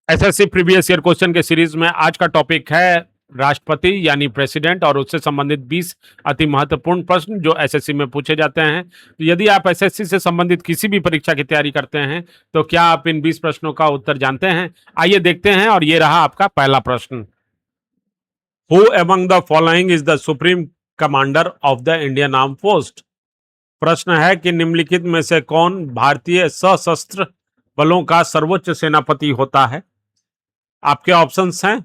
SSC previous year question के series में आज का टॉपिक है राष्ट्रपति यानी प्रेसिडेंट और उससे संबंधित 20 अति महत्वपूर्ण प्रश्न जो एसएससी में पूछे जाते हैं। तो यदि आप एसएससी से संबंधित किसी भी परीक्षा की तैयारी करते हैं तो क्या आप इन 20 प्रश्नों का उत्तर जानते हैं? आइए देखते हैं। और ये रहा आपका पहला प्रश्न। Who among the following is the supreme commander of the Indian arm force? प्रश्न है कि निम्नलिखित में से कौन भारतीय सशस्त्र बलों का सर्वोच्च सेनापति होता है? आपके ऑप्शंस हैं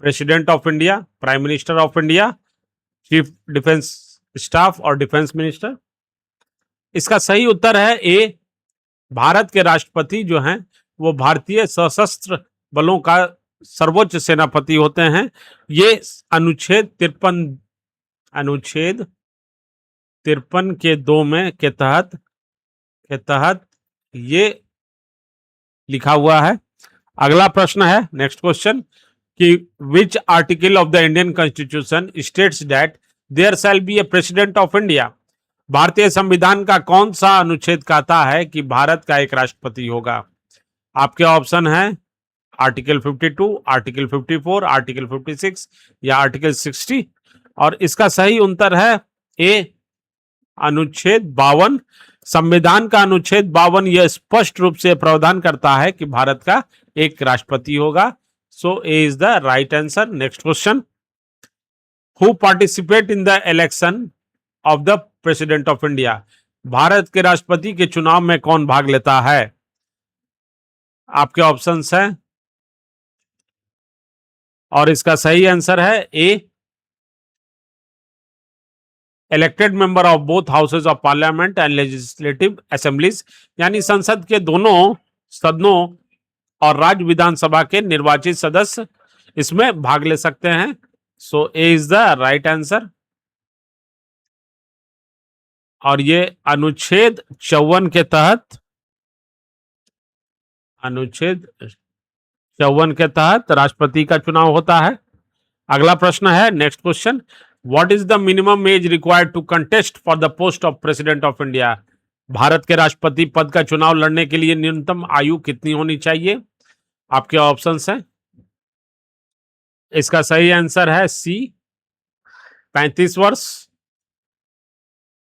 president of India, prime minister of India, chief defence staff और डिफेंस मिनिस्टर। इसका सही उत्तर है ए, भारत के राष्ट्रपति जो हैं वो भारतीय सशस्त्र बलों का सर्वोच्च सेनापति होते हैं। ये अनुच्छेद 53 के 2 में के तहत ये लिखा हुआ है। अगला प्रश्न है, नेक्स्ट क्वेश्चन, कि which article of the Indian constitution states that there shall be a president of India? भारतीय संविधान का कौन सा अनुच्छेद कहता है कि भारत का एक राष्ट्रपति होगा? आपके ऑप्शन है आर्टिकल 52, आर्टिकल 54, आर्टिकल 56 या आर्टिकल 60। और इसका सही उत्तर है ए, अनुच्छेद 52। संविधान का अनुच्छेद 52 यह स्पष्ट रूप से प्रावधान करता है कि भारत का एक राष्ट्रपति होगा। So A is the right answer. Next question. Who participate in the election of the President of India? Bharat के राष्ट्रपति के चुनाव में कौन भाग लेता है? आपके ऑप्शंस हैं और इसका सही आंसर है A, elected member of both houses of parliament and legislative assemblies, यानी संसद के दोनों सदनों और राज्य विधानसभा के निर्वाचित सदस्य इसमें भाग ले सकते हैं। सो A is the right answer. और ये अनुच्छेद 54 के तहत राष्ट्रपति का चुनाव होता है। अगला प्रश्न है, next question, what is the minimum age required to contest for the post of president of India? भारत के राष्ट्रपति पद का चुनाव लड़ने के लिए न्यूनतम आयु कितनी होनी चाहिए? आपके ऑप्शंस हैं। इसका सही आंसर है सी, 35 वर्ष।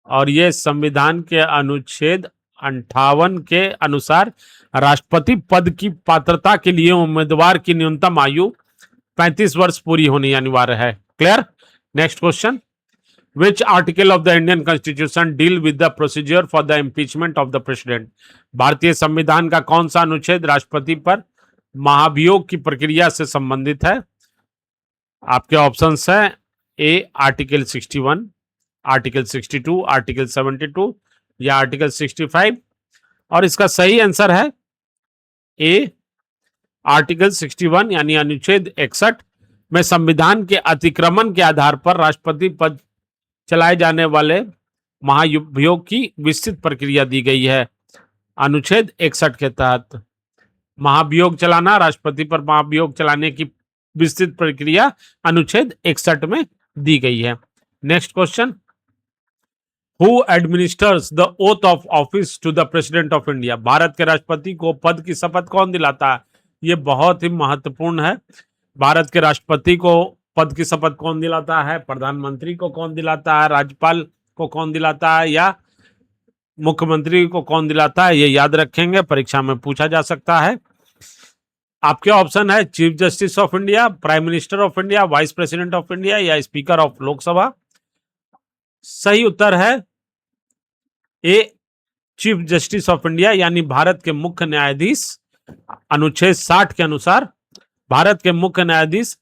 और ये संविधान के अनुच्छेद 58 के अनुसार राष्ट्रपति पद की पात्रता के लिए उम्मीदवार की न्यूनतम आयु 35 वर्ष पूरी होनी अनिवार्य है। Clear? Next question, Which article of the Indian Constitution deal with the procedure for the impeachment of the president? भारतीय संविधान का कौन सा अनुच्छेद राष्ट्रपति पर महाभियोग की प्रक्रिया से संबंधित है? आपके ऑप्शंस हैं ए, आर्टिकल 61, आर्टिकल 62, आर्टिकल 72 या आर्टिकल 65। और इसका सही आंसर है ए, आर्टिकल 61 यानी अनुच्छेद 61 में संविधान के अतिक्रमण के आधार पर राष्ट्रपति पद चलाए जाने वाले महाभियोग की विस्तृत प्रक्रिया दी गई है। अनुच्छेद 61 के तहत महाभियोग चलाना, राष्ट्रपति पर महाभियोग चलाने की विस्तृत प्रक्रिया अनुच्छेद 61 में दी गई है। Next question, who administers the oath of office to the president of India? भारत के राष्ट्रपति को पद की शपथ कौन दिलाता है? ये बहुत ही महत्वपूर्ण है। भारत के राष्ट्रपति को पद की शपथ कौन दिलाता है? प्रधानमंत्री को कौन दिलाता है? राज्यपाल को कौन दिलाता है? या मुख्यमंत्री को कौन दिलाता है? ये याद रखेंगे, परीक्षा में पूछा जा सकता है। आपके ऑप्शन है chief justice of India, prime minister of India, vice president of India या स्पीकर ऑफ लोकसभा। सही उत्तर है ए, चीफ जस्टिस ऑफ इंडिया यानी भारत के मुख्य न्यायाधीश। अनुच्छेद 60 के अनुसार भारत के मुख्य न्यायाधीश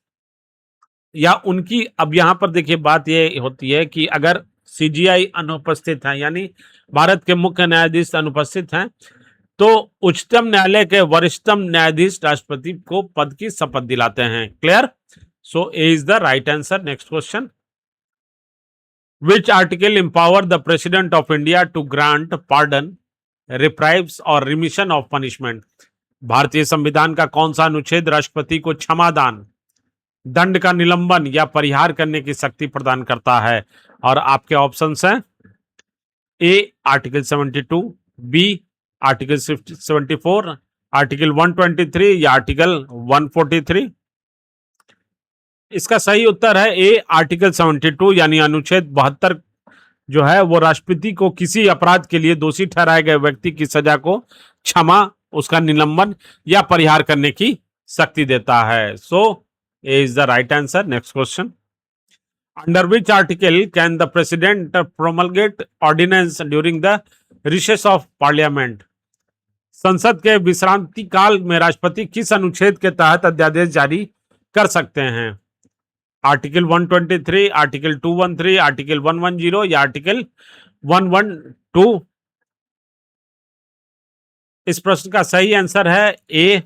या उनकी, अब यहां पर देखिए बात यह होती है कि अगर सीजीआई अनुपस्थित है यानी भारत के मुख्य न्यायाधीश अनुपस्थित हैं तो उच्चतम न्यायालय के वरिष्ठतम न्यायाधीश राष्ट्रपति को पद की शपथ दिलाते हैं। Clear? So A is the right answer. Next question, which article empower the president of India to grant pardon, reprieves और रिमिशन ऑफ पनिशमेंट? भारतीय संविधान का कौन सा अनुच्छेद राष्ट्रपति को क्षमादान, दंड का निलंबन या परिहार करने की शक्ति प्रदान करता है? और आपके ऑप्शंस हैं ए, आर्टिकल 72, बी, आर्टिकल 74 आर्टिकल 123 या आर्टिकल 143? इसका सही उत्तर है ए, आर्टिकल 72 यानी अनुच्छेद 72 जो है वो राष्ट्रपति को किसी अपराध के लिए दोषी ठहराए गए व्यक्ति की सजा को क्षमा, उसका निलंबन या परिहार करने की शक्ति देता है। So A is the right answer. Next question, under which article can the president promulgate ordinance during the recess of parliament? संसद के विश्रांति काल में राष्ट्रपति किस अनुच्छेद के तहत अध्यादेश जारी कर सकते हैं? आर्टिकल 123, आर्टिकल 213, आर्टिकल 110 या आर्टिकल 112? इस प्रश्न का सही आंसर है ए,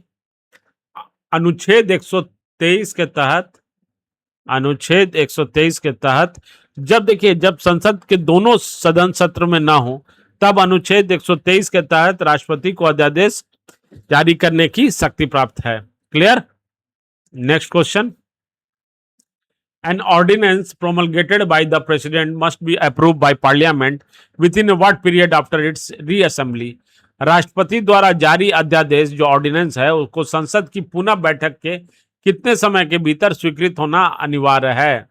अनुच्छेद 123 के तहत। अनुच्छेद 123 के तहत जब देखिए, जब संसद के दोनों सदन सत्र में ना हो तब अनुच्छेद 123 के तहत राष्ट्रपति को अध्यादेश जारी करने की शक्ति प्राप्त है। Clear? Next question, an ordinance promulgated by the president must be approved by parliament within a what period after its reassembly? राष्ट्रपति द्वारा जारी अध्यादेश जो ऑर्डिनेंस है उसको संसद की पुनः बैठक के कितने समय के भीतर स्वीकृत होना अनिवार्य है?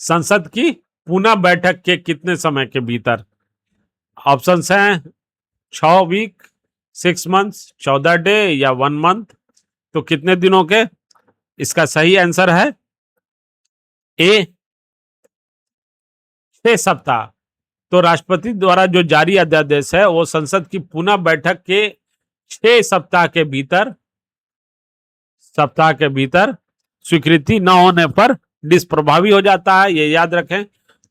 संसद की पुनः बैठक के कितने समय के भीतर? ऑप्शंस हैं 6 वीक, 6 मंथ्स, 14 डे या 1 मंथ। तो कितने दिनों के? इसका सही आंसर है ए, 6 सप्ताह। तो राष्ट्रपति द्वारा जो जारी अध्यादेश है वो संसद की पुनः बैठक के 6 सप्ताह के भीतर स्वीकृति न होने पर निष्प्रभावी हो जाता है, ये याद रखें।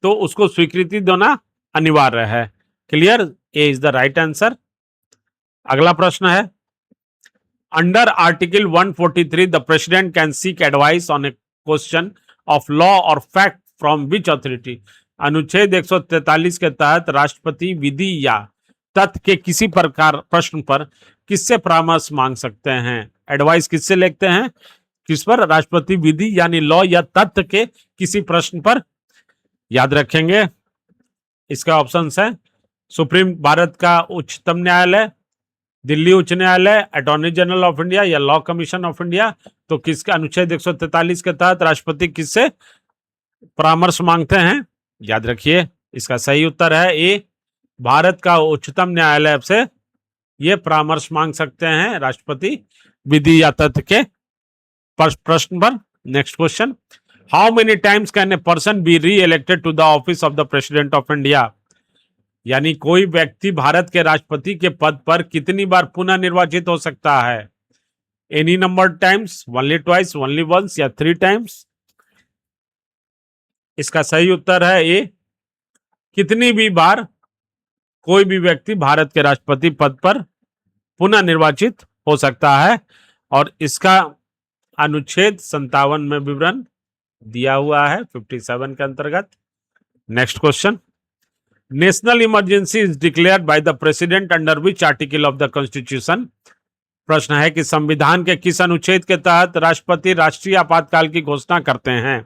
तो उसको स्वीकृति देना अनिवार्य है। Clear? A is the right answer. अगला प्रश्न है, under article 143 the president can seek advice on A question of law और फैक्ट फ्रॉम विच अथॉरिटी? अनुच्छेद 143 के तहत राष्ट्रपति विधि या तथ्य के किसी प्रकार प्रश्न पर किससे परामर्श मांग सकते हैं? एडवाइस किससे लेते हैं? किस पर? राष्ट्रपति विधि यानी लॉ या तथ्य के किसी प्रश्न पर। याद रखेंगे इसका ऑप्शन है सुप्रीम, भारत का उच्चतम न्यायालय, दिल्ली उच्च न्यायालय, अटॉर्नी जनरल ऑफ इंडिया या लॉ कमीशन ऑफ इंडिया। तो किसके अनुच्छेद 143 के तहत राष्ट्रपति किससे परामर्श मांगते हैं? याद रखिए इसका सही उत्तर है ए, भारत का उच्चतम न्यायालय से ये परामर्श मांग सकते हैं राष्ट्रपति विधि या तथ्य के प्रश्न पर। Next question, how many times can a person be reelected to the office of the president of India? यानी कोई व्यक्ति भारत के राष्ट्रपति के पद पर कितनी बार पुनः निर्वाचित हो सकता है? Any number times, only twice, only once या 3 टाइम्स? इसका सही उत्तर है ए, कितनी भी बार कोई भी व्यक्ति भारत के राष्ट्रपति पद पर पुनः निर्वाचित हो सकता है। और इसका अनुच्छेद 57 में विवरण दिया हुआ है 57 के अंतर्गत। Next question, national emergency is declared by the president under which article of the constitution? प्रश्न है कि संविधान के किस अनुच्छेद के तहत राष्ट्रपति राष्ट्रीय आपातकाल की घोषणा करते हैं?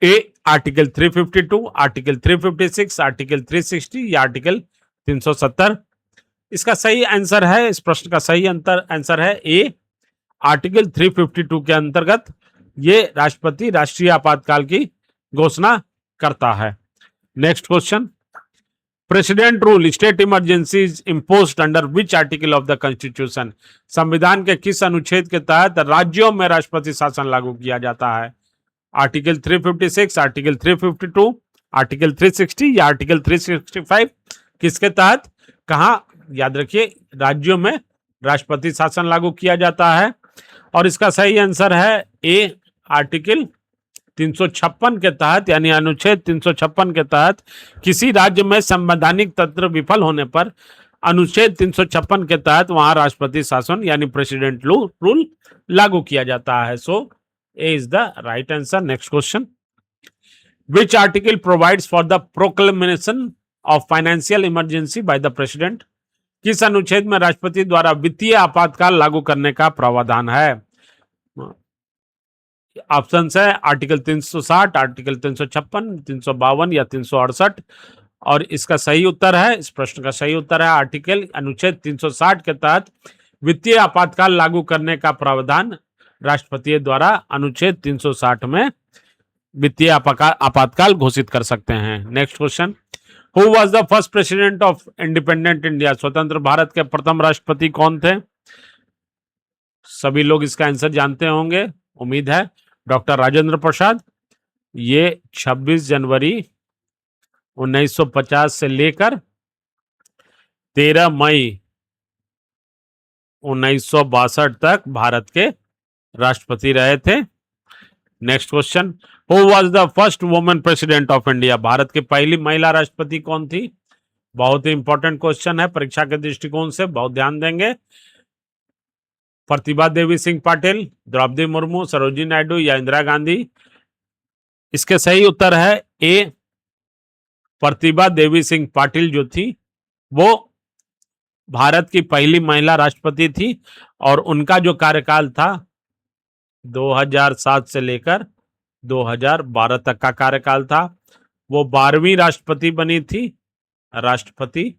ए, आर्टिकल 352, आर्टिकल 356, आर्टिकल 360 या आर्टिकल 370? इसका सही आंसर है, इस प्रश्न का सही आंसर है ए, आर्टिकल 352 के अंतर्गत ये राष्ट्रपति राष्ट्रीय आपातकाल की घोषणा करता है। Next question, president rule state emergency is imposed under which article of the constitution? संविधान के किस अनुच्छेद के तहत राज्यों में राष्ट्रपति शासन लागू किया जाता है? आर्टिकल 356, आर्टिकल 352, आर्टिकल 360 या आर्टिकल 365? किसके तहत, कहां? याद रखिए राज्यों में राष्ट्रपति शासन लागू किया जाता है। और इसका सही आंसर है ए, आर्टिकल 356 के तहत, यानी अनुच्छेद 356 के तहत किसी राज्य में संवैधानिक तंत्र विफल होने पर अनुच्छेद 356 के तहत वहां राष्ट्रपति शासन यानी प्रेसिडेंट रूल लागू किया जाता है। So A is the right answer. Next question, which article provides for the proclamation of financial emergency by the president? किस अनुच्छेद में राष्ट्रपति द्वारा वित्तीय आपातकाल लागू करने का प्रावधान है? ऑप्शंस है आर्टिकल 360, आर्टिकल 356, 352 या 368। और इसका सही उत्तर है, इस प्रश्न का सही उत्तर है आर्टिकल अनुच्छेद 360 के तहत वित्तीय आपातकाल लागू करने का प्रावधान राष्ट्रपति द्वारा अनुच्छेद 360 में वित्तीय आपातकाल घोषित कर सकते हैं। Next question, who was the first president of independent India? स्वतंत्र भारत के प्रथम राष्ट्रपति कौन थे? सभी लोग इसका आंसर जानते होंगे, उम्मीद है, डॉक्टर राजेंद्र प्रसाद। ये 26 जनवरी 1950 से लेकर 13 मई 1962 तक भारत के राष्ट्रपति रहे थे। Next question, who was the first women president of India? Bharat की पहली महिला राष्ट्रपति कौन थी? बहुत ही इंपॉर्टेंट क्वेश्चन है, परीक्षा के दृष्टिकोण से बहुत ध्यान देंगे। प्रतिभा देवी सिंह पाटिल, द्रौपदी मुर्मू, सरोजिनी नायडू या इंदिरा गांधी? इसके सही उत्तर है ए, प्रतिभा देवी सिंह पाटिल जो थी वो भारत की पहली महिला राष्ट्रपति थी और उनका जो कार्यकाल था 2007 से लेकर 2012 तक का कार्यकाल था। वो 12वीं राष्ट्रपति बनी थी, राष्ट्रपति।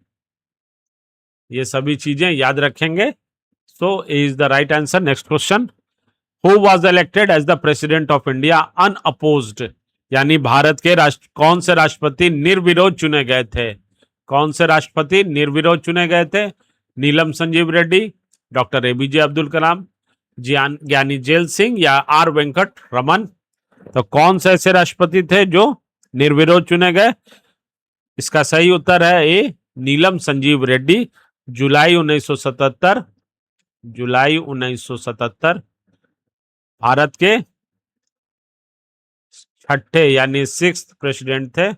ये सभी चीजें याद रखेंगे। So is the right answer. Next question, who was elected as the president of India unopposed? यानी भारत के कौन से राष्ट्रपति निर्विरोध चुने गए थे? कौन से राष्ट्रपति निर्विरोध चुने गए थे? नीलम संजीव रेड्डी, डॉक्टर एपीजे अब्दुल कलाम, ज्ञानी जेल सिंह या आर वेंकट रमन? तो कौन से ऐसे राष्ट्रपति थे जो निर्विरोध चुने गए? इसका सही उत्तर है ए, नीलम संजीव रेड्डी। जुलाई 1977 भारत के छठे यानी 6th प्रेसिडेंट थे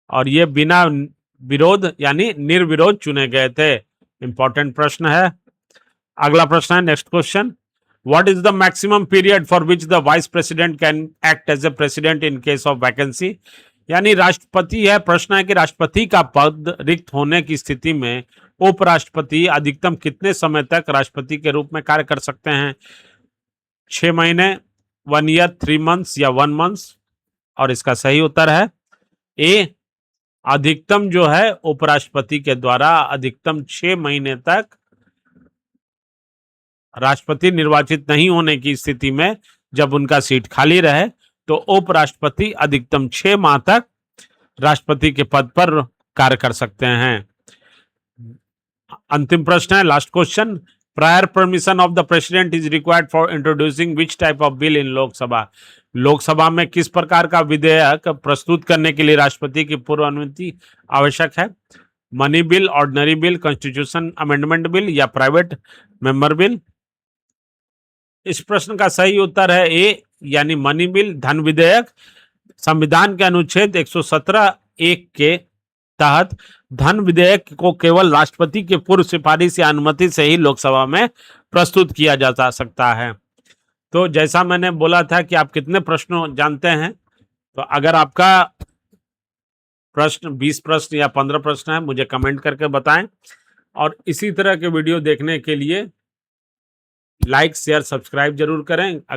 और ये बिना विरोध यानी निर्विरोध चुने गए थे। इंपॉर्टेंट प्रश्न है। अगला प्रश्न है, next question, what is the maximum period for which the vice president can act as a president in case of vacancy? यानी राष्ट्रपति है, प्रश्न है कि राष्ट्रपति का पद रिक्त होने की स्थिति में उपराष्ट्रपति अधिकतम कितने समय तक राष्ट्रपति के रूप में कार्य कर सकते हैं? 6 महीने, 1 ईयर, 3 मंथ्स या 1 मंथ? और इसका सही उत्तर है ए, अधिकतम जो है उपराष्ट्रपति के द्वारा अधिकतम 6 महीने तक राष्ट्रपति निर्वाचित नहीं होने की स्थिति में जब उनका सीट खाली रहे तो उपराष्ट्रपति अधिकतम 6 माह तक राष्ट्रपति के पद पर कार्य कर सकते हैं। अंतिम प्रश्न है, last question, prior permission of the president is required for introducing which type of bill in Lok Sabha? Lok Sabha में किस प्रकार का विधेयक प्रस्तुत करने के लिए राष्ट्रपति की पूर्व अनुमति आवश्यक है? Money bill, ordinary bill, constitution amendment bill या प्राइवेट मेंबर बिल? इस प्रश्न का सही उत्तर है ए, यानी मनी बिल, धन विधेयक। संविधान के अनुच्छेद 117(1) के तहत धन विधेयक को केवल राष्ट्रपति के पूर्व सिफारिश या अनुमति से ही लोकसभा में प्रस्तुत किया जा सकता है। तो जैसा मैंने बोला था कि आप कितने प्रश्नों जानते हैं, तो अगर आपका प्रश्न 20 प्रश्न या 15 प्रश्न है मुझे कमेंट करके बताएं। और इसी तरह के वीडियो देखने के लिए लाइक, शेयर, सब्सक्राइब जरूर करें।